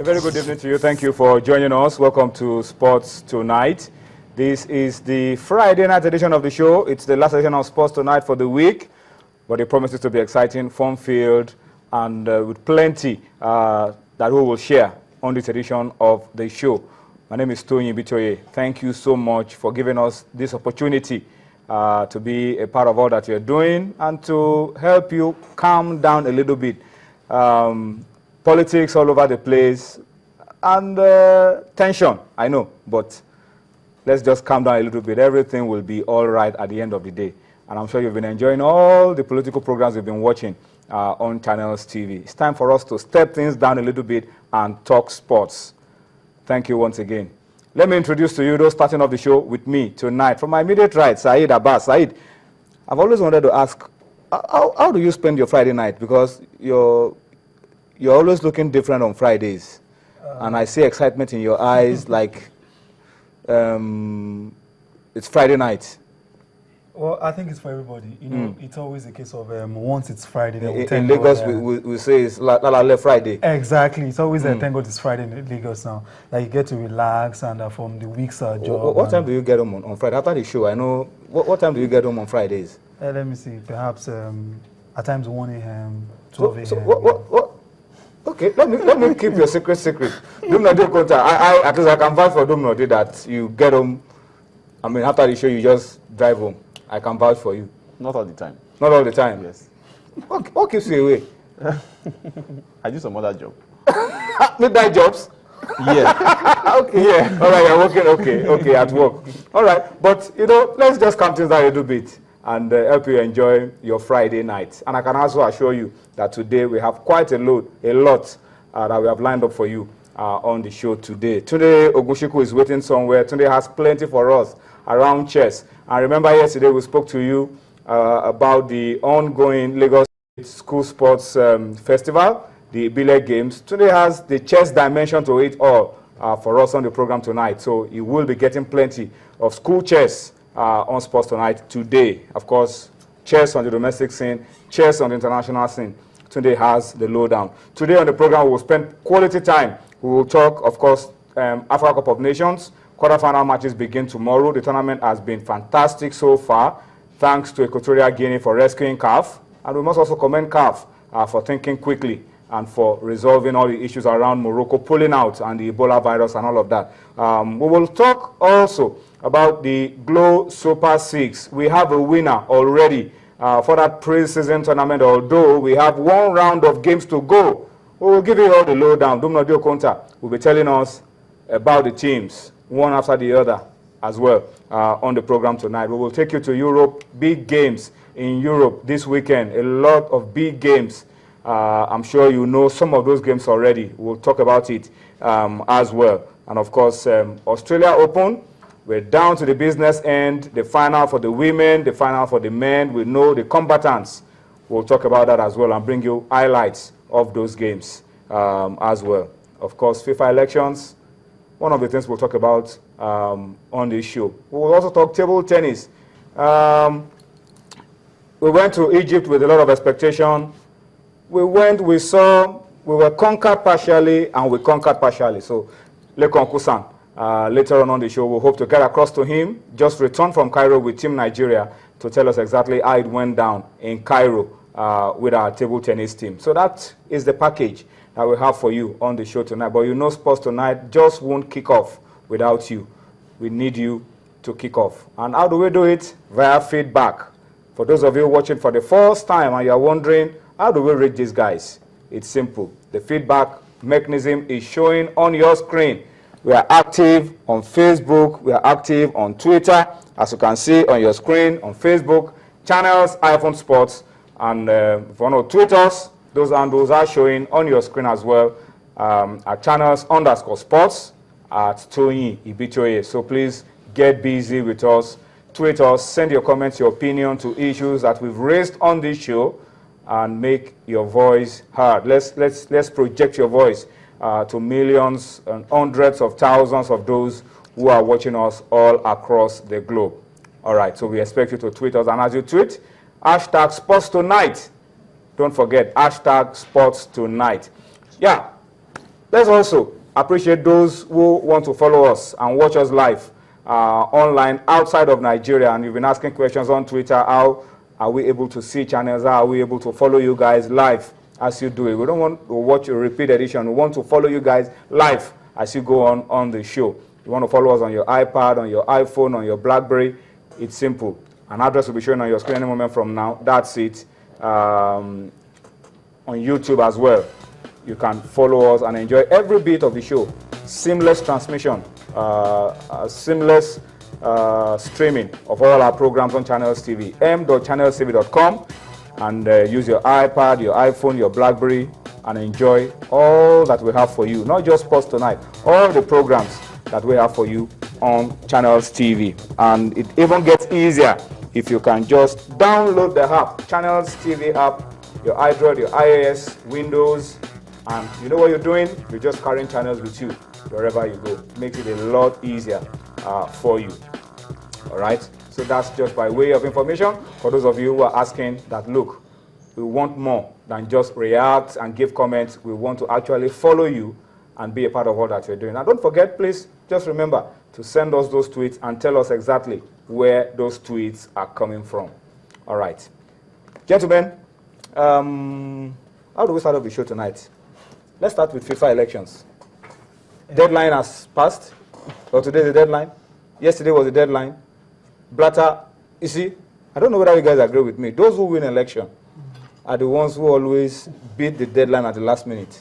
very good evening to you. Thank you for joining us. Welcome to Sports Tonight. This is the Friday night edition of the show. It's the last edition of Sports Tonight for the week, but it promises to be exciting, fun-filled, and with plenty that we will share on this edition of the show. My name is Tony Bitoye. Thank you so much for giving us this opportunity to be a part of all that you're doing and to help you calm down a little bit. Politics all over the place and tension, I know, but let's just calm down a little bit. Everything will be all right at the end of the day. And I'm sure you've been enjoying all the political programs you've been watching on Channels TV. It's time for us to step things down a little bit and talk sports. Thank you once again. Let me introduce to you those starting off the show with me tonight. From my immediate right, Saeed Abbas. Saeed, I've always wanted to ask, how do you spend your Friday night? Because you're always looking different on Fridays. And I see excitement in your eyes like it's Friday night. Well, I think it's for everybody. You know, it's always a case of once it's Friday. In Lagos, we say it's La Friday. Exactly. It's always thank God it's Friday in Lagos now. Like you get to relax and from the week's job. What time do you get home on Friday? After the show, I know. What time do you get home on Fridays? Let me see. Perhaps at times 1 a.m., 12 a.m. So what? Okay, let me keep your secret. Dumnodi, at least I can vouch for Dumnodi that you get home. I mean, after the show, you just drive home. I can vouch for you. Not all the time. Not all the time? Yes. What keeps you away? I do some other job. Midnight jobs? Yeah. Okay. Yeah. All right, you're working, okay, at work. All right, but, let's just calm things down a little bit and help you enjoy your Friday night. And I can also assure you that today we have quite a lot that we have lined up for you on the show today. Today, Ogushiku is waiting somewhere. Today has plenty for us around chess. And remember yesterday we spoke to you about the ongoing Lagos School Sports Festival, the Ibile Games. Today has the chess dimension to it all for us on the program tonight. So you will be getting plenty of school chess on Sports Tonight today. Of course, chess on the domestic scene, chess on the international scene. Today has the lowdown. Today on the program we will spend quality time. We will talk, of course, Africa Cup of Nations. Quarterfinal matches begin tomorrow. The tournament has been fantastic so far. Thanks to Equatorial Guinea for rescuing CAF. And we must also commend CAF for thinking quickly and for resolving all the issues around Morocco pulling out and the Ebola virus and all of that. We will talk also about the Glow Super 6. We have a winner already for that pre-season tournament, although we have one round of games to go. We will give you all the lowdown. Dumnodi Okonta will be telling us about the teams, one after the other as well on the program tonight. We will take you to Europe, big games in Europe this weekend, a lot of big games. I'm sure you know some of those games already. We'll talk about it as well. And of course, Australia Open, we're down to the business end, the final for the women, the final for the men. We know the combatants. We'll talk about that as well and bring you highlights of those games as well. Of course, FIFA elections, one of the things we'll talk about on this show. We will also talk table tennis. We went to Egypt with a lot of expectation. We were conquered partially, and we conquered partially. So, Lekon Kusan, later on the show, we'll hope to get across to him. Just returned from Cairo with Team Nigeria to tell us exactly how it went down in Cairo with our table tennis team. So that is the package that we have for you on the show tonight. But Sports Tonight just won't kick off without you. We need you to kick off. And how do we do it? Via feedback. For those of you watching for the first time and you're wondering, how do we rate these guys? It's simple. The feedback mechanism is showing on your screen. We are active on Facebook. We are active on Twitter. As you can see on your screen, on Facebook, Channels, iPhone Sports. And if you want to tweet us, those handles are showing on your screen as well. At Channels_Sports at Tony Ibitoye. So please get busy with us. Tweet us, send your comments, your opinion to issues that we've raised on this show, and make your voice heard. Let's project your voice to millions and hundreds of thousands of those who are watching us all across the globe. All right, so we expect you to tweet us, and as you tweet, hashtag Sports Tonight. Don't forget, hashtag Sports Tonight. Yeah, let's also appreciate those who want to follow us and watch us live online outside of Nigeria. And you've been asking questions on Twitter. How are we able to see channels? How are we able to follow you guys live as you do it? We don't want to watch a repeat edition. We want to follow you guys live as you go on the show. You want to follow us on your iPad, on your iPhone, on your BlackBerry. It's simple. An address will be shown on your screen any moment from now. That's it. On YouTube as well. You can follow us and enjoy every bit of the show. Seamless transmission, seamless streaming of all our programs on Channels TV. m.channelstv.com, and use your iPad, your iPhone, your BlackBerry, and enjoy all that we have for you. Not just Sports Tonight, all the programs that we have for you on Channels TV. And it even gets easier if you can just download the app, Channels TV app, your Android, your iOS, Windows, and you know what you're doing? You're just carrying channels with you wherever you go. Makes it a lot easier for you. All right? So that's just by way of information for those of you who are asking that, look, we want more than just react and give comments. We want to actually follow you and be a part of all that you're doing. And don't forget, please, just remember to send us those tweets and tell us exactly where those tweets are coming from. All right. Gentlemen, how do we start off the show tonight? Let's start with FIFA elections. Deadline has passed. Or today is the deadline. Yesterday was the deadline. Blatter, you see, I don't know whether you guys agree with me. Those who win election are the ones who always beat the deadline at the last minute.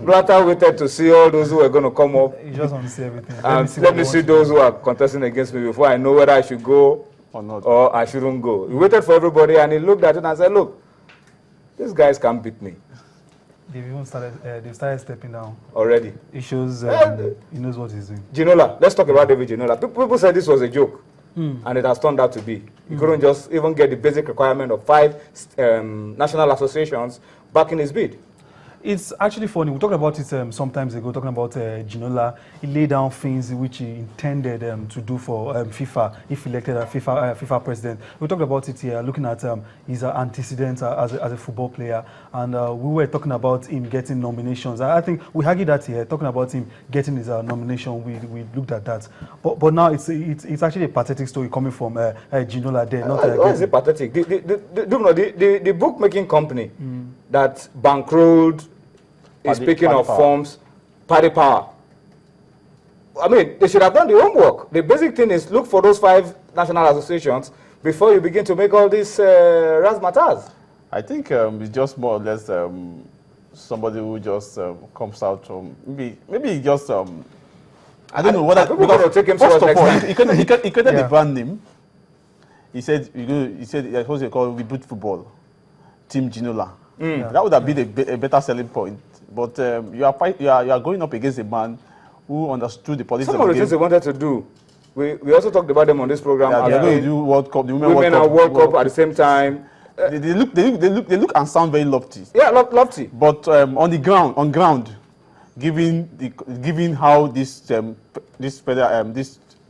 Blatter waited to see all those who are going to come up. You just want to see everything. Let me see those who are contesting against me before I know whether I should go Or not. or I shouldn't go. He waited for everybody and he looked at it and said, look, these guys can't beat me They've even started stepping down. already. It shows he knows what he's doing. Ginola, let's talk about David Ginola. People said this was a joke, and it has turned out to be. He couldn't just even get the basic requirement of 5 national associations backing his bid. It's actually funny. We talked about it sometimes ago, talking about Ginola. He laid down things which he intended to do for FIFA if elected as FIFA president. We talked about it here, looking at his antecedents as a football player. And we were talking about him getting nominations. I think we argued that here, talking about him getting his nomination. We looked at that. But now it's actually a pathetic story coming from Ginola there. Why is it pathetic? The bookmaking company that bankrolled is speaking of forms, party power. I mean, they should have done the homework. The basic thing is look for those 5 national associations before you begin to make all these razzmatazz. I think it's just more or less somebody who just comes out from maybe just I don't know what. People going to take him first of all, next time. he created the brand name. He said what's it called? Reboot Football, Team Ginola. That would have been a better selling point. But you are going up against a man who understood the politics Some of the things they wanted to do. We also talked about them on this program. Yeah, they're going to do World Cup, the Women and World Cup at the same time. They look and sound very lofty. Yeah, lofty. But on ground, given how these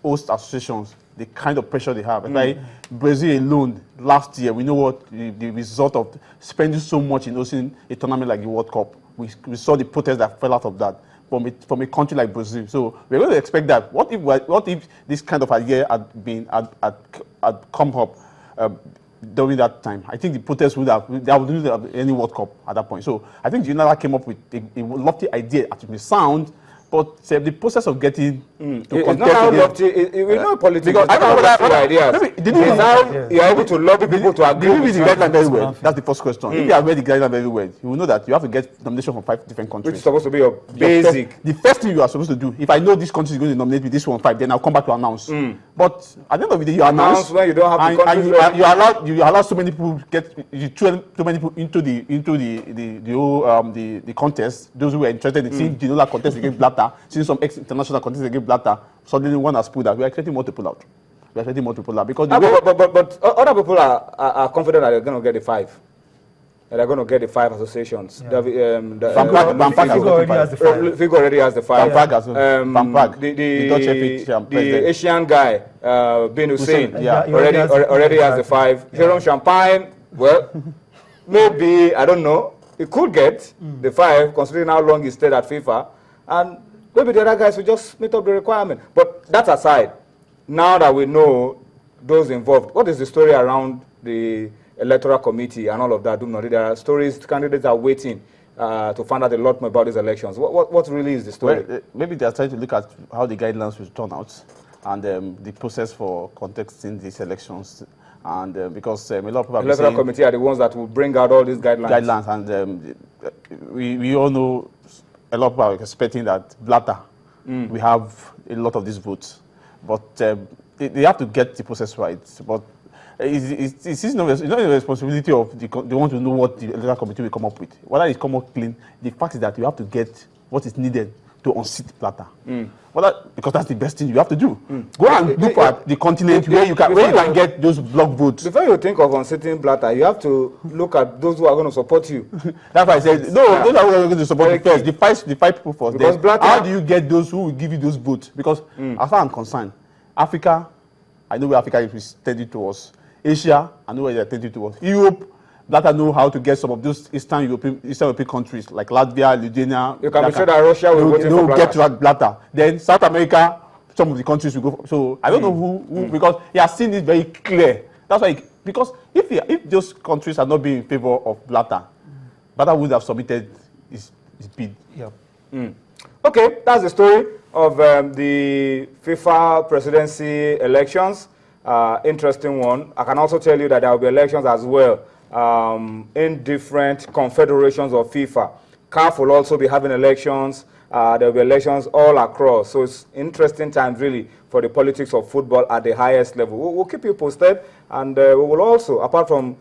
host associations, the kind of pressure they have, like Brazil alone last year, we know what the result of spending so much in hosting a tournament like the World Cup. We saw the protests that fell out of that from a country like Brazil. So we're going to expect that. What if this kind of idea had come up during that time? I think the protests would have any World Cup at that point. So I think Ginola came up with a lofty idea at the sound. But the process of getting to it's not how lofty. We know politics. Because I don't know what ideas. It's how you're able to lobby people to agree with the guideline very well. That's the first question. If you have read the guideline very well, you will know that you have to get nomination from 5 different countries. Which is supposed to be your basic. The first thing you are supposed to do, if I know this country is going to nominate me, this 5, then I'll come back to announce. But at the end of the day, you announce when you don't have the countries and you allow so many people throw so many people into the contest. Those who were interested in seeing Ginola contest against Blatter, seeing some ex-international contest against Blatter, suddenly one has pulled out. We are expecting more to pull out. Because but other people are confident that they're going to get the 5. That they're going to get the 5 associations. Figo already has the 5. Figo already has the 5. The Asian guy, Bin Hussein, Hussein, already has the 5. Jerome Champagne, well, maybe, I don't know. He could get the 5, considering how long he stayed at FIFA, and maybe the other guys will just meet up the requirement. But that aside, now that we know those involved, what is the story around the electoral committee and all of that? There are stories, candidates are waiting to find out a lot more about these elections. What really is the story? Well, maybe they are trying to look at how the guidelines will turn out and the process for contesting these elections. And because a lot of people Electoral committee are the ones that will bring out all these guidelines. And we all know a lot of people are expecting that Blatter we have a lot of these votes. But they have to get the process right. But it's not the responsibility of they want to know what the electoral committee will come up with. Whether it come up clean, the fact is that you have to get what is needed to unseat Blatter. Because that's the best thing you have to do. Go and look at the continent where you can get those block votes. Before you think of unseating Blatter, you have to look at those who are going to support you. That's why I said, no, those are going to support you first. The five people first. Because Blatter, how do you get those who will give you those votes? Because as far as I'm concerned, Africa, I know where Africa is tending towards. Asia, I know where they're tending towards. Europe, Blatter know how to get some of those Eastern European countries like Latvia, Lithuania. You can be sure that Russia will vote for get to Blatter. Then South America, some of the countries will go. So I don't know who because he has seen it very clear. That's why because if those countries are not being in favor of Blatter, Blatter would have submitted his bid. Yep. Okay, that's the story of the FIFA presidency elections. Interesting one. I can also tell you that there will be elections as well in different confederations of FIFA. CAF will also be having elections. There will be elections all across. So it's interesting times really for the politics of football at the highest level. We'll keep you posted, and we will also, apart from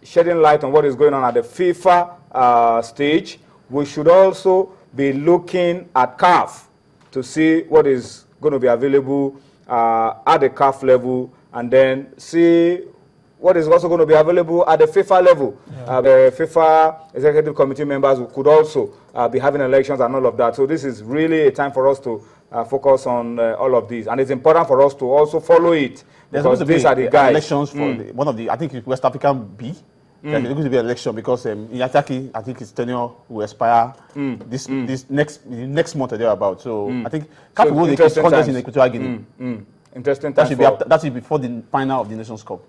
shedding light on what is going on at the FIFA stage, we should also be looking at CAF to see what is going to be available at the CAF level, and then see what is also going to be available at the FIFA level. The FIFA executive committee members could also be having elections and all of that. So this is really a time for us to focus on all of these, and it's important for us to also follow it. Because these are the guys. Elections for one of the, I think it's West African B. There's going to be an election because Yataki, I think his tenure will expire this next month or thereabout. So I think CAF will hold the contest in Equatorial Guinea. Interesting. That should be before the final of the Nations Cup.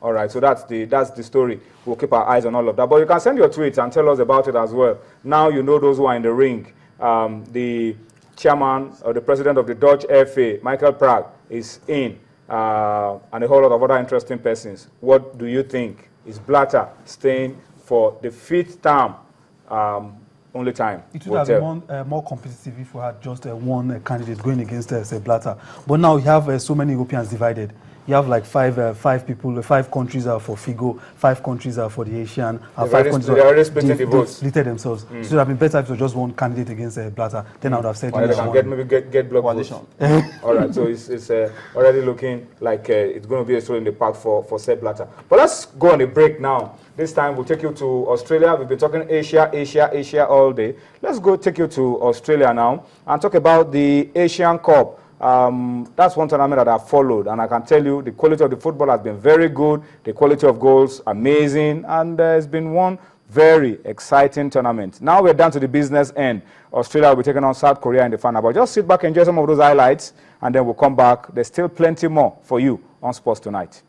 All right, so that's the story. We'll keep our eyes on all of that. But you can send your tweets and tell us about it as well. Now you know those who are in the ring. The chairman or the president of the Dutch FA, Michael Praag, is in, and a whole lot of other interesting persons. What do you think? Is Blatter staying for the 5th term? Only time. It would have been more competitive if we had just one candidate going against Blatter. But now you have so many Europeans divided. You have like five countries are for Figo, 5 countries are for the Asian, and 5 countries are already splitting the votes. Splitted themselves. So it would have been better if it was just one candidate against Blatter. Then I would have said they can get block votes. All right, so it's already looking like it's going to be a stroll in the park for Sepp Blatter. But let's go on a break now. This time we'll take you to Australia. We've been talking Asia all day. Let's go take you to Australia now and talk about the Asian Cup. That's one tournament that I've followed, and I can tell you the quality of the football has been very good, the quality of goals amazing, and it's been one very exciting tournament. Now we're down to the business end. Australia will be taking on South Korea in the final. But just sit back, enjoy some of those highlights, and then we'll come back. There's still plenty more for you on Sports Tonight.